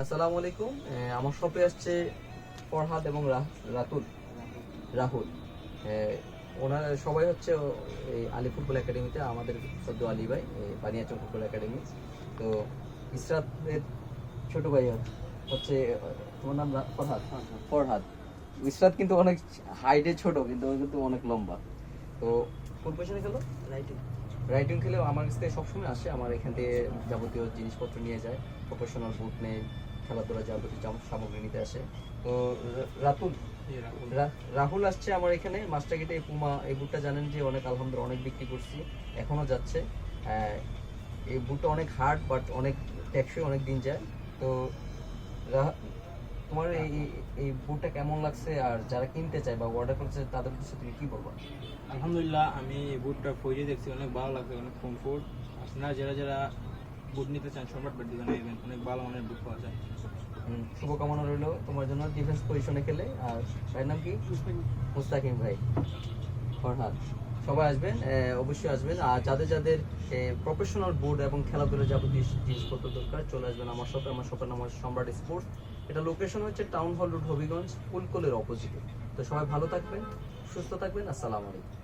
আসসালামু আলাইকুম। আমার শপে আসছে ফরহাদ এবং রাহুল। ওনারা সবাই হচ্ছে এই আলী ফুটবল একাডেমিতে, আমাদের সদ্য আলী ভাই বানিয়াচং ফুটবল একাডেমি। তো ইসরাতের ছোট ভাই হচ্ছে, তোমার নাম ফরহাদ। ইসরাত কিন্তু অনেক হাইটে ছোট, কিন্তু ও কিন্তু অনেক লম্বা। তো কোন পজিশনে খেলো? রাইটিং খেলেও আমার কাছ থেকে সবসময় আসে, আমার এখান থেকে যাবতীয় জিনিসপত্র নিয়ে যায়, প্রফেশনাল বুট নেই, খেলাধুলা যাবতীয় সামগ্রী নিতে আসে। তো রাহুল আসছে আমার এখানে মাস্টারগেটে। পুমা এই বুটটা জানেন যে অনেক আলহামদুলিল্লাহ অনেক বিক্রি করছি, এখনো যাচ্ছে। এই বুটটা অনেক হার্ড বাট অনেক টেকসই, অনেক দিন যায়। তো তোমার এই এই বুটটা কেমন লাগছে, আর যারা কিনতে চায় বা অর্ডার করতে চায় তাদের উদ্দেশ্যে তুমি কি বলবা? আলহামদুলিল্লাহ, আমি এই বুটটা পরে দেখছি, অনেক ভালো লাগছে, অনেক কমফোর্ট। আপনারা যারা যারা বুট নিতে চান সম্রাট ব্যাট দোকানে আসবেন, অনেক ভালো মানের বুট পাওয়া যায়। শুভকামনা রইল তোমার জন্য ডিফেন্স পজিশনে খেলে। আর ভাইয়ের নাম কি? মুস্তাকিম ভাই, ফরহাদ। সবাই আসবেন, অবশ্যই আসবেন। আর যাদের যাদের প্রফেশনাল বুট এবং খেলাধুলা যাবতীয় জিনিসপত্র দরকার, চলে আসবেন আমার শপে। আমার শপের নাম হচ্ছে সম্রাট স্পোর্টস। এটা লোকেশন হচ্ছে টাউন হল রোড, হবিগঞ্জ, ফুলকলের অপোজিটে। তো সবাই ভালো থাকবেন, সুস্থ থাকবেন। আসসালামু আলাইকুম।